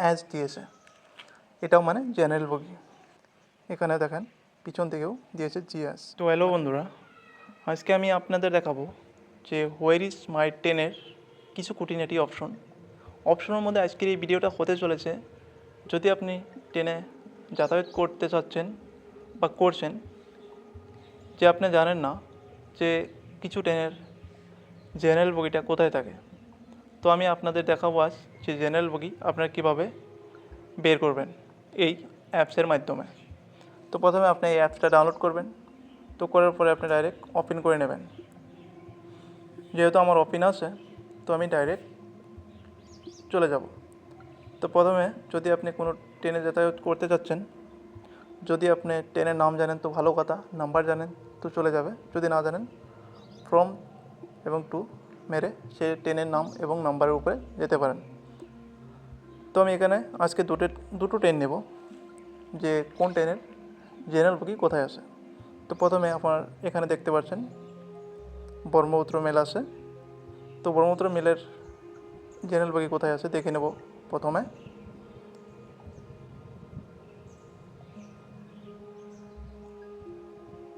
As দিয়েছে, এটাও মানে জেনারেল বগি। এখানে দেখেন পিছন থেকেও দিয়েছে জিএস। তো হ্যালো বন্ধুরা, আজকে আমি আপনাদের দেখাবো যে হোয়ার ইজ মাই ট্রেনের কিছু খুঁটিনাটি অপশনের মধ্যে আজকের এই ভিডিওটা হতে চলেছে। যদি আপনি ট্রেনে যাতায়াত করতে চাচ্ছেন বা করছেন, যে আপনি জানেন না যে কিছু ট্রেনের জেনারেল বগিটা কোথায় থাকে, তো আমি আপনাদের দেখাবো আজ যে জেনারেল বগি আপনারা কীভাবে বের করবেন এই অ্যাপসের মাধ্যমে। তো প্রথমে আপনি এই অ্যাপসটা ডাউনলোড করবেন। তো করার পরে আপনি ডাইরেক্ট ওপেন করে নেবেন। যেহেতু আমার ওপেন আছে, তো আমি ডাইরেক্ট চলে যাব। তো প্রথমে যদি আপনি কোনো ট্রেনে যাতায়াত করতে চাচ্ছেন, যদি আপনি ট্রেনের নাম জানেন তো ভালো কথা, নাম্বার জানেন তো চলে যাবে। যদি না জানেন, ফ্রম এবং টু মেরে সে ট্রেনের নাম এবং নাম্বারের উপরে যেতে পারেন। তো আমি এখানে আজকে দুটো ট্রেন নেব, যে কোন ট্রেনের জেনারেল বগি কোথায় আছে। তো প্রথমে আপনার এখানে দেখতে পাচ্ছেন ব্রহ্মপুত্র মেল আছে। তো ব্রহ্মপুত্র মেলের জেনারেল বগি কোথায় আছে দেখে নেব প্রথমে।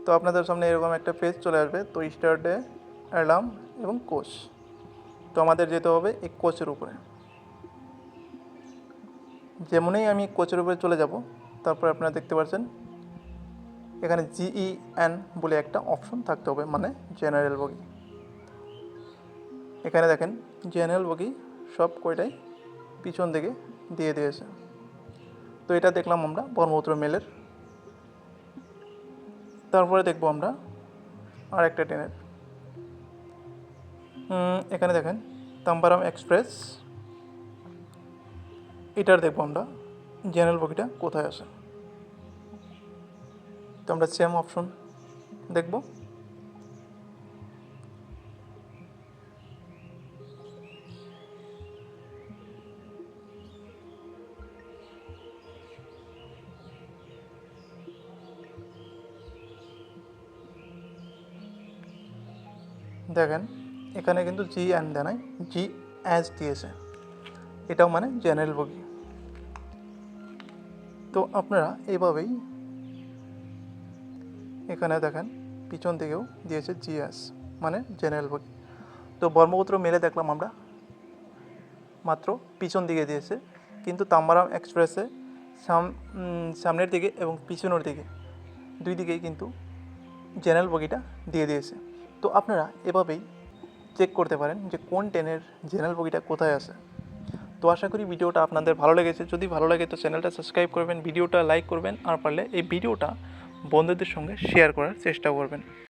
তো আপনাদের সামনে এরকম একটা পেজ চলে আসবে। তো স্টারডে, অ্যালার্ম এবং কোচ। তো আমাদের যেতে হবে এই কোচের উপরে। যেমনই আমি কোচের উপরে চলে যাব, তারপর আপনারা দেখতে পাচ্ছেন এখানে GEN বলে একটা অপশন থাকতে হবে, মানে জেনারেল বগি। এখানে দেখেন জেনারেল বগি সব কয়টাই পিছন দিকে দিয়ে দিয়েছে। তো এটা দেখলাম আমরা ব্রহ্মপুত্র মেলের। তারপরে দেখব আমরা আর একটা ট্রেনের। এখানে দেখেন তাম্বারাম এক্সপ্রেস, এটার দেখবো আমরা জেনারেল বগিটা কোথায় আছে। তো আমরা সেম অপশন দেখব। দেখেন এখানে কিন্তু GN দেয় নাই, GS দিয়েছে, এটাও মানে জেনারেল বগি। তো আপনারা এইভাবেই, এখানে দেখেন পিছন থেকেও দিয়েছে GS মানে জেনারেল বগি। তো ব্রহ্মপুত্র মেলে দেখলাম আমরা মাত্র পিছন দিকে দিয়েছে, কিন্তু তাম্বারাম এক্সপ্রেসে সামনের দিকে এবং পিছনের দিকে দুই দিকেই কিন্তু জেনারেল বগিটা দিয়ে দিয়েছে। তো আপনারা এভাবেই চেক করতে পারেন যে কোন ট্রেনের জেনারেল বগিটা কোথায় আছে। তো আশা করি ভিডিওটা আপনাদের ভালো লেগেছে। যদি ভালো লাগে তো চ্যানেলটা সাবস্ক্রাইব করবেন, ভিডিওটা লাইক করবেন, আর পারলে এই ভিডিওটা বন্ধুদের সঙ্গে শেয়ার করার চেষ্টা করবেন।